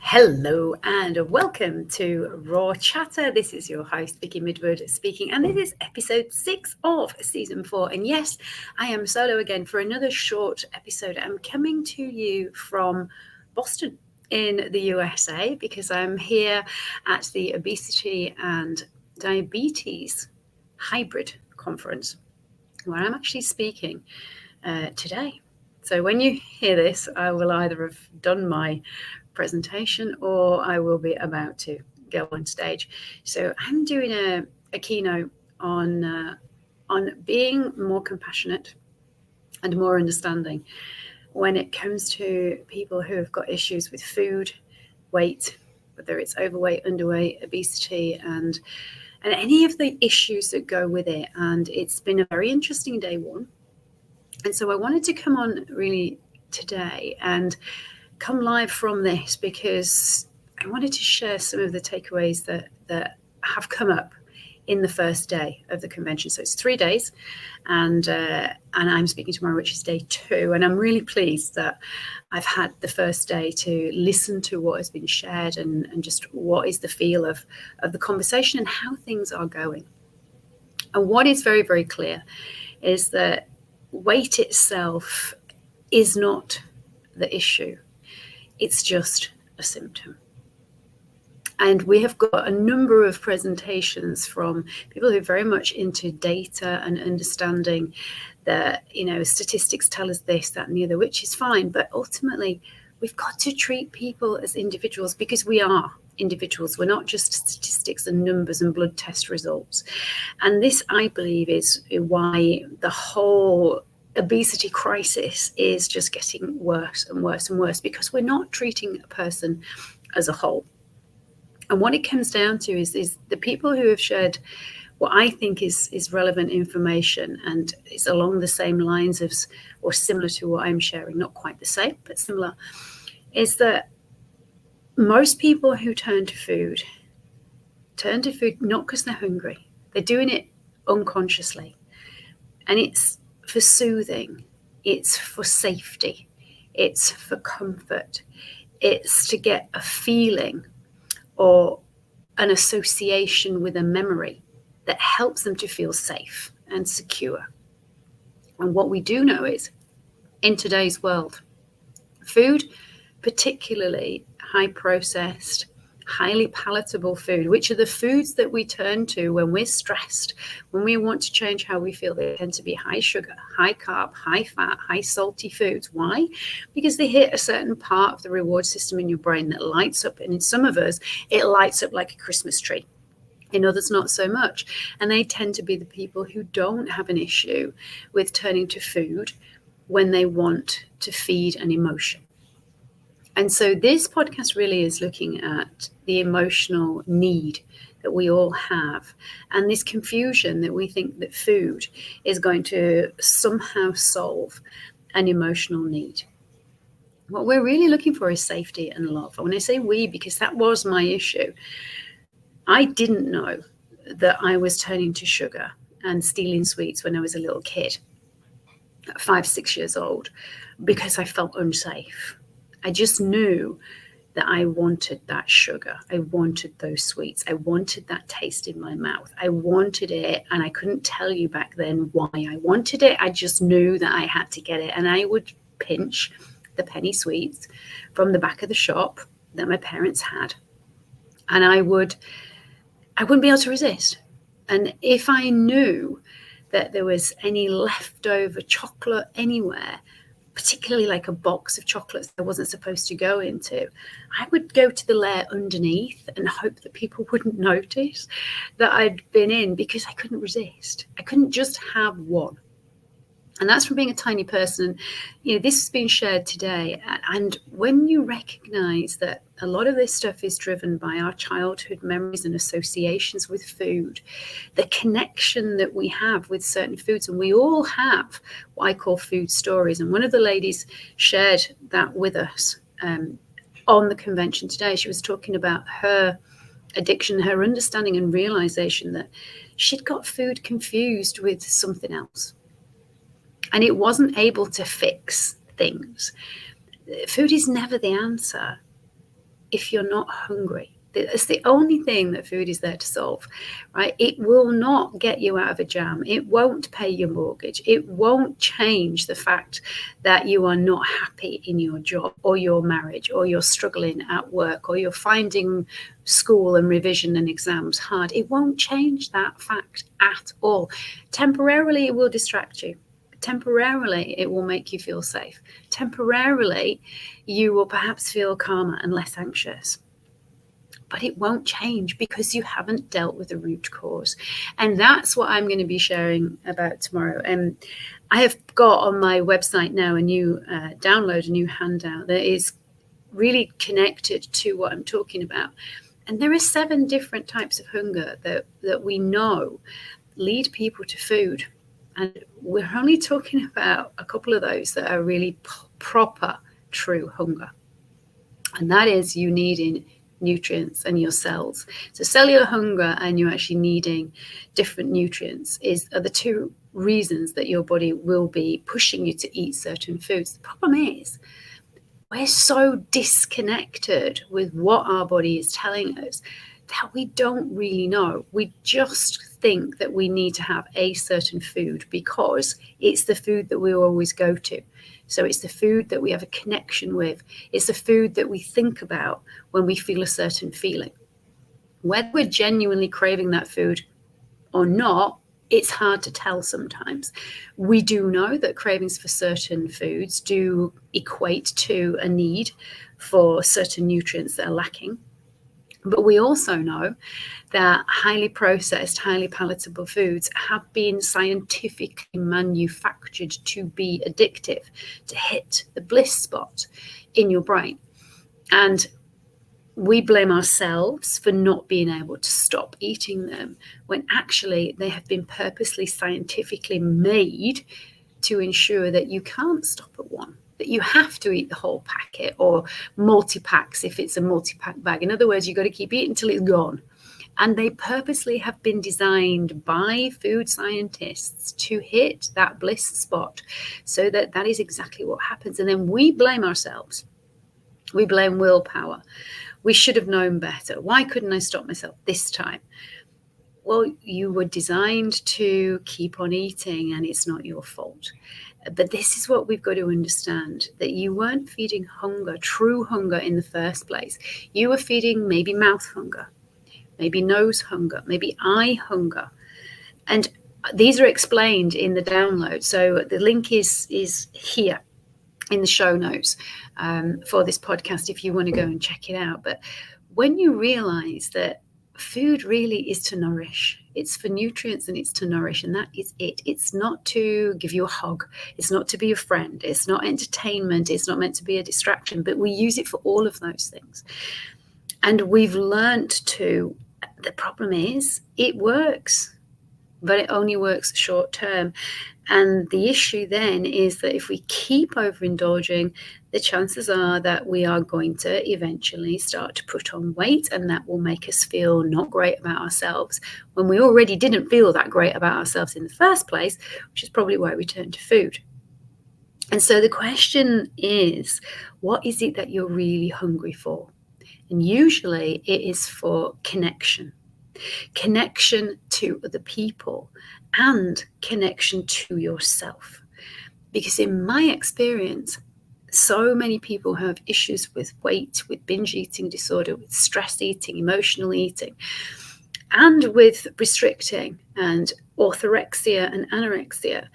Hello and welcome to Raw Chatter. This is your host, Vicky Midwood speaking, and this is episode 6 of season 4. And yes, I am solo again for another short episode. I'm coming to you from Boston in the USA because I'm here at the Obesity and Diabetes Hybrid Conference where I'm actually speaking today. So when you hear this, I will either have done my presentation or I will be about to go on stage. So I'm doing a keynote on being more compassionate and more understanding when it comes to people who have got issues with food, weight, whether it's overweight, underweight, obesity, and any of the issues that go with it. And it's been a very interesting day one. And so I wanted to come on really today and come live from this because I wanted to share some of the takeaways that have come up in the first day of the convention. So it's 3 days, and I'm speaking tomorrow, which is day 2. And I'm really pleased that I've had the first day to listen to what has been shared and just what is the feel of the conversation and how things are going. And what is very, very clear is that weight itself is not the issue. It's just a symptom. And we have got a number of presentations from people who are very much into data and understanding that, statistics tell us this, that, and the other, which is fine. But ultimately, we've got to treat people as individuals because we are individuals. We're not just statistics and numbers and blood test results. And this, I believe, is why the whole obesity crisis is just getting worse and worse and worse, because we're not treating a person as a whole. And what it comes down to is the people who have shared what I think is relevant information and is along the same lines as, or similar to what I'm sharing, not quite the same, but similar, is that most people who turn to food not because they're hungry. They're doing it unconsciously. And it's for soothing, it's for safety, it's for comfort, it's to get a feeling or an association with a memory that helps them to feel safe and secure. And what we do know is, in today's world, food, particularly high processed, highly palatable food, which are the foods that we turn to when we're stressed, when we want to change how we feel. They tend to be high sugar, high carb, high fat, high salty foods. Why? Because they hit a certain part of the reward system in your brain that lights up. And in some of us, it lights up like a Christmas tree. In others, not so much. And they tend to be the people who don't have an issue with turning to food when they want to feed an emotion. And so this podcast really is looking at the emotional need that we all have and this confusion that we think that food is going to somehow solve an emotional need. What we're really looking for is safety and love. And when I say we, because that was my issue, I didn't know that I was turning to sugar and stealing sweets when I was a little kid, 5, 6 years old, because I felt unsafe. I just knew that I wanted that sugar. I wanted those sweets. I wanted that taste in my mouth. I wanted it, and I couldn't tell you back then why I wanted it. I just knew that I had to get it, and I would pinch the penny sweets from the back of the shop that my parents had, and I wouldn't be able to resist. And if I knew that there was any leftover chocolate anywhere, particularly like a box of chocolates I wasn't supposed to go into, I would go to the layer underneath and hope that people wouldn't notice that I'd been in, because I couldn't resist. I couldn't just have one. And that's from being a tiny person. This has been shared today. And when you recognize that a lot of this stuff is driven by our childhood memories and associations with food, the connection that we have with certain foods, and we all have what I call food stories. And one of the ladies shared that with us on the convention today. She was talking about her addiction, her understanding and realization that she'd got food confused with something else. And it wasn't able to fix things. Food is never the answer. if you're not hungry. It's the only thing that food is there to solve, right? It will not get you out of a jam. It won't pay your mortgage. It won't change the fact that you are not happy in your job or your marriage, or you're struggling at work, or you're finding school and revision and exams hard. It won't change that fact at all. Temporarily, it will distract you. Temporarily, it will make you feel safe. Temporarily, you will perhaps feel calmer and less anxious. But it won't change because you haven't dealt with the root cause. And that's what I'm going to be sharing about tomorrow. And I have got on my website now a new download, a new handout that is really connected to what I'm talking about. And there are 7 different types of hunger that we know lead people to food. And we're only talking about a couple of those that are really proper, true hunger. And that is you needing nutrients and your cells. So cellular hunger and you actually needing different nutrients are the 2 reasons that your body will be pushing you to eat certain foods. The problem is we're so disconnected with what our body is telling us that we don't really know. We just think that we need to have a certain food because it's the food that we always go to. So it's the food that we have a connection with. It's the food that we think about when we feel a certain feeling. Whether we're genuinely craving that food or not, it's hard to tell sometimes. We do know that cravings for certain foods do equate to a need for certain nutrients that are lacking. But we also know that highly processed, highly palatable foods have been scientifically manufactured to be addictive, to hit the bliss spot in your brain. And we blame ourselves for not being able to stop eating them when actually they have been purposely scientifically made to ensure that you can't stop at one, that you have to eat the whole packet or multi-packs if it's a multi-pack bag. In other words, you've got to keep eating until it's gone. And they purposely have been designed by food scientists to hit that bliss spot so that is exactly what happens. And then we blame ourselves. We blame willpower. We should have known better. Why couldn't I stop myself this time? Well, you were designed to keep on eating and it's not your fault. But this is what we've got to understand, that you weren't feeding hunger, true hunger in the first place. You were feeding maybe mouth hunger, maybe nose hunger, maybe eye hunger. And these are explained in the download. So the link is here in the show notes for this podcast if you want to go and check it out. But when you realize that food really is to nourish, it's for nutrients and it's to nourish, and that is it. It's not to give you a hug, it's not to be a friend, it's not entertainment, it's not meant to be a distraction, but we use it for all of those things. And we've learned to, the problem is it works, but it only works short term. And the issue then is that if we keep overindulging, the chances are that we are going to eventually start to put on weight, and that will make us feel not great about ourselves when we already didn't feel that great about ourselves in the first place, which is probably why we turn to food. And so the question is, what is it that you're really hungry for? And usually it is for connection to other people and connection to yourself. Because in my experience, so many people have issues with weight, with binge eating disorder, with stress eating, emotional eating, and with restricting and orthorexia and anorexia.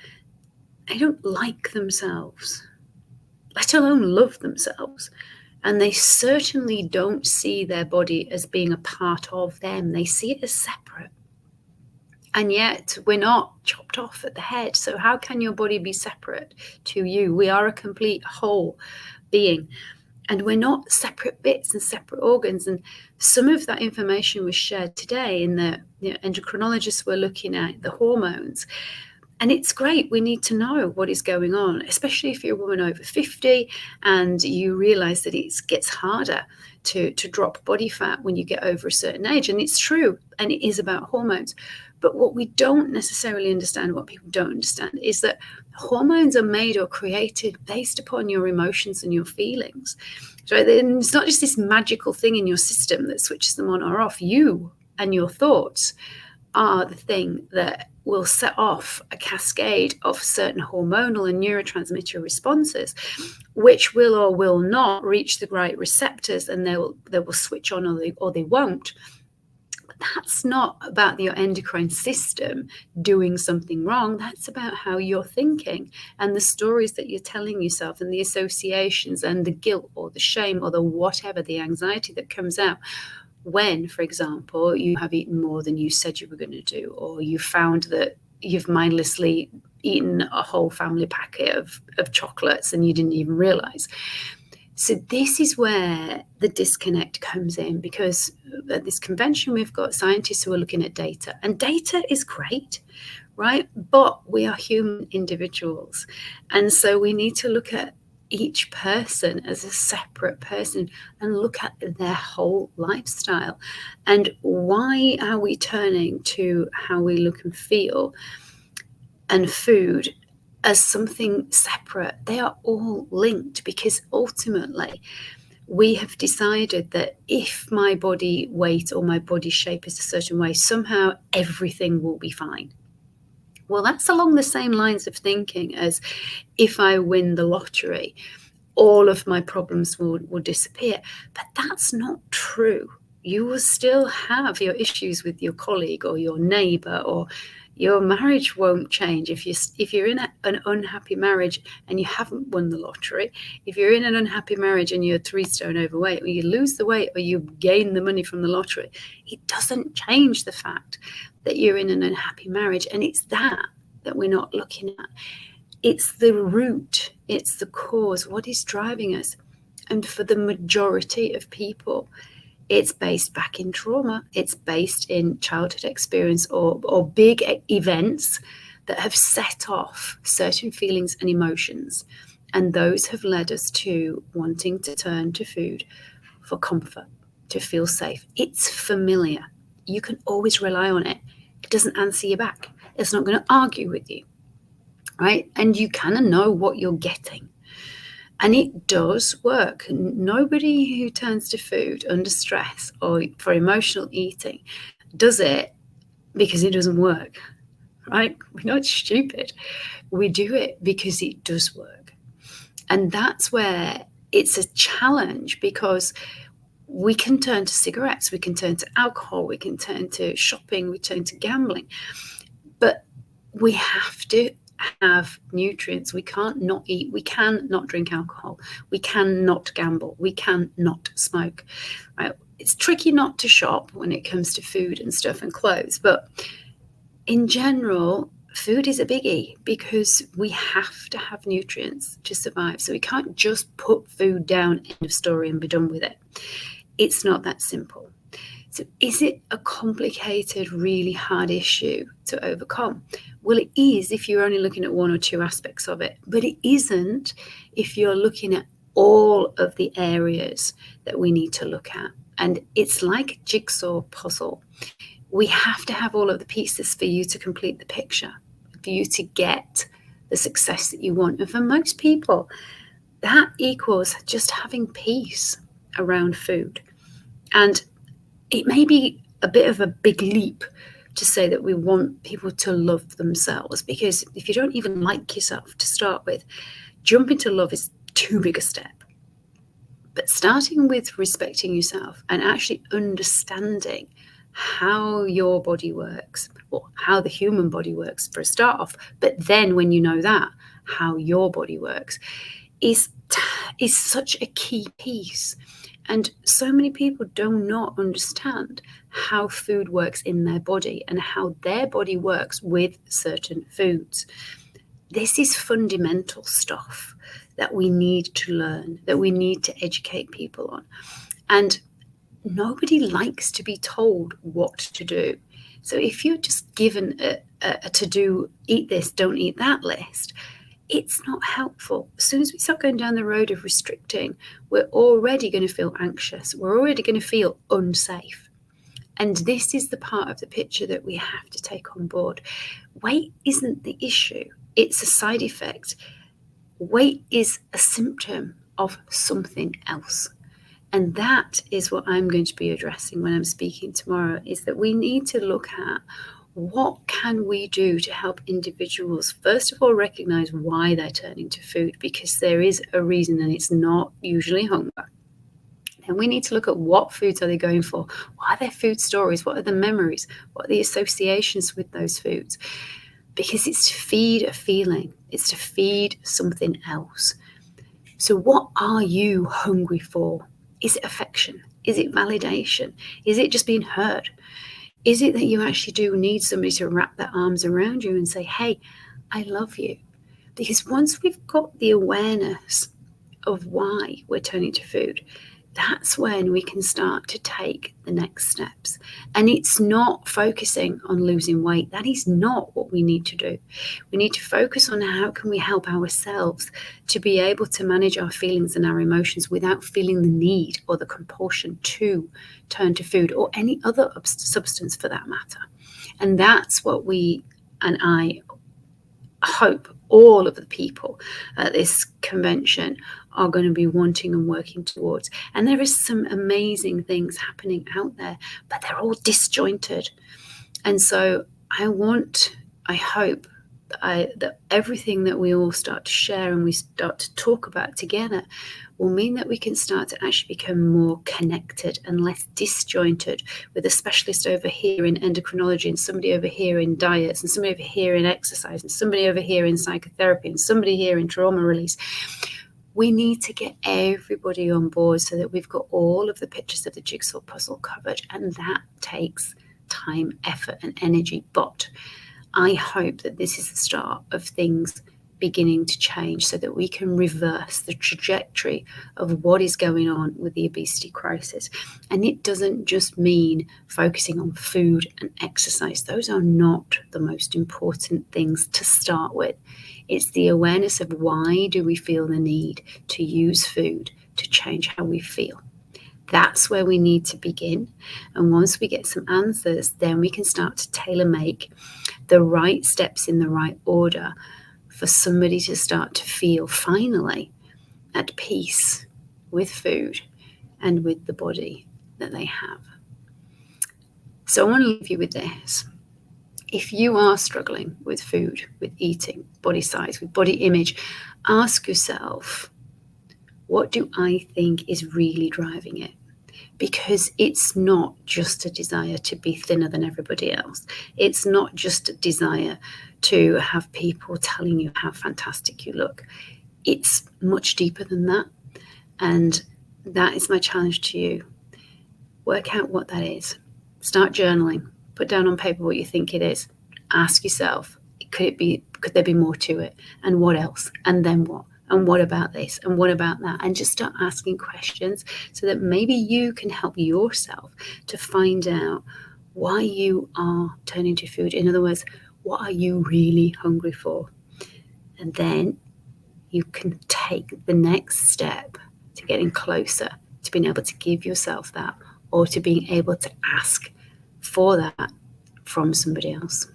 They don't like themselves, let alone love themselves. And they certainly don't see their body as being a part of them. They see it as separate. And yet we're not chopped off at the head. So how can your body be separate to you? We are a complete whole being. And we're not separate bits and separate organs. And some of that information was shared today in the endocrinologists were looking at the hormones. And it's great. We need to know what is going on, especially if you're a woman over 50 and you realize that it gets harder to drop body fat when you get over a certain age. And it's true. And it is about hormones. But what we don't necessarily understand, what people don't understand, is that Hormones are made or created based upon your emotions and your feelings. So it's not just this magical thing in your system that switches them on or off. You and your thoughts are the thing that will set off a cascade of certain hormonal and neurotransmitter responses, which will or will not reach the right receptors, and they will switch on or they won't. But that's not about your endocrine system doing something wrong. That's about how you're thinking and the stories that you're telling yourself and the associations and the guilt or the shame or the whatever, the anxiety that comes out when, for example, you have eaten more than you said you were going to do, or you found that you've mindlessly eaten a whole family packet of chocolates and you didn't even realize. So this is where the disconnect comes in, because at this convention we've got scientists who are looking at data, and data is great, right? But we are human individuals. And so we need to look at each person as a separate person and look at their whole lifestyle. And why are we turning to how we look and feel and food as something separate? They are all linked, because ultimately we have decided that if my body weight or my body shape is a certain way, somehow everything will be fine. Well, that's along the same lines of thinking as if I win the lottery, all of my problems will disappear. But that's not true. You will still have your issues with your colleague or your neighbor, or your marriage won't change if you're in an unhappy marriage and you haven't won the lottery. If you're in an unhappy marriage and you're 3 stone overweight, or you lose the weight or you gain the money from the lottery, it doesn't change the fact that you're in an unhappy marriage. And it's that we're not looking at. It's the root, it's the cause, what is driving us. And for the majority of people, it's based back in trauma. It's based in childhood experience or big events that have set off certain feelings and emotions. And those have led us to wanting to turn to food for comfort, to feel safe. It's familiar. You can always rely on it. It doesn't answer you back. It's not going to argue with you, right? And you kind of know what you're getting. And it does work. Nobody who turns to food under stress or for emotional eating does it because it doesn't work, right? We're not stupid. We do it because it does work. And that's where it's a challenge, because we can turn to cigarettes, we can turn to alcohol, we can turn to shopping, we turn to gambling. But we have to have nutrients. We can't not eat. We can not drink alcohol. We can not gamble. We can not smoke. Right? It's tricky not to shop when it comes to food and stuff and clothes. But in general, food is a biggie, because we have to have nutrients to survive. So we can't just put food down, end of story, and be done with it. It's not that simple. So is it a complicated, really hard issue to overcome? Well, it is if you're only looking at one or two aspects of it, but it isn't if you're looking at all of the areas that we need to look at. And it's like a jigsaw puzzle. We have to have all of the pieces for you to complete the picture, for you to get the success that you want. And for most people, that equals just having peace around food. And it may be a bit of a big leap to say that we want people to love themselves, because if you don't even like yourself to start with, jumping to love is too big a step. But starting with respecting yourself and actually understanding how your body works, or how the human body works for a start off, but then when you know that, how your body works is such a key piece. And so many people do not understand how food works in their body and how their body works with certain foods. This is fundamental stuff that we need to learn, that we need to educate people on. And nobody likes to be told what to do. So if you're just given a to-do, eat this, don't eat that list, it's not helpful. As soon as we start going down the road of restricting, we're already going to feel anxious. We're already going to feel unsafe. And this is the part of the picture that we have to take on board. Weight isn't the issue. It's a side effect. Weight is a symptom of something else. And that is what I'm going to be addressing when I'm speaking tomorrow, is that we need to look at what can we do to help individuals, first of all, recognize why they're turning to food, because there is a reason and it's not usually hunger. And we need to look at what foods are they going for? What are their food stories? What are the memories? What are the associations with those foods? Because it's to feed a feeling. It's to feed something else. So what are you hungry for? Is it affection? Is it validation? Is it just being heard? Is it that you actually do need somebody to wrap their arms around you and say, hey, I love you? Because once we've got the awareness of why we're turning to food, that's when we can start to take the next steps. And it's not focusing on losing weight. That is not what we need to do. We need to focus on how can we help ourselves to be able to manage our feelings and our emotions without feeling the need or the compulsion to turn to food or any other substance for that matter. And that's what we and I hope all of the people at this convention are going to be wanting and working towards. And there is some amazing things happening out there, but they're all disjointed. And so I hope that everything that we all start to share and we start to talk about together will mean that we can start to actually become more connected and less disjointed, with a specialist over here in endocrinology and somebody over here in diets and somebody over here in exercise and somebody over here in psychotherapy and somebody here in trauma release. We need to get everybody on board so that we've got all of the pictures of the jigsaw puzzle covered. And that takes time, effort, and energy. But I hope that this is the start of things beginning to change so that we can reverse the trajectory of what is going on with the obesity crisis. And it doesn't just mean focusing on food and exercise. Those are not the most important things to start with. It's the awareness of why do we feel the need to use food to change how we feel. That's where we need to begin. And once we get some answers, then we can start to tailor-make the right steps in the right order for somebody to start to feel finally at peace with food and with the body that they have. So I want to leave you with this. If you are struggling with food, with eating, body size, with body image, ask yourself, what do I think is really driving it? Because it's not just a desire to be thinner than everybody else. It's not just a desire to have people telling you how fantastic you look. It's much deeper than that. And that is my challenge to you. Work out what that is. Start journaling. Put down on paper what you think it is. Ask yourself, could there be more to it? And what else? And then what? And what about this? And what about that? And just start asking questions so that maybe you can help yourself to find out why you are turning to food. In other words, what are you really hungry for? And then you can take the next step to getting closer to being able to give yourself that, or to being able to ask for that from somebody else.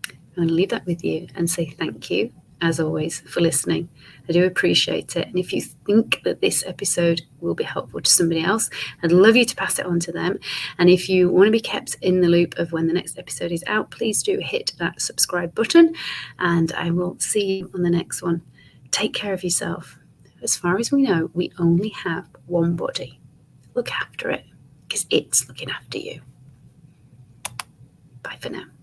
I'm going to leave that with you and say thank you, as always, for listening. I do appreciate it. And if you think that this episode will be helpful to somebody else, I'd love you to pass it on to them. And if you want to be kept in the loop of when the next episode is out, please do hit that subscribe button. And I will see you on the next one. Take care of yourself. As far as we know, we only have one body. Look after it, because it's looking after you. Bye for now.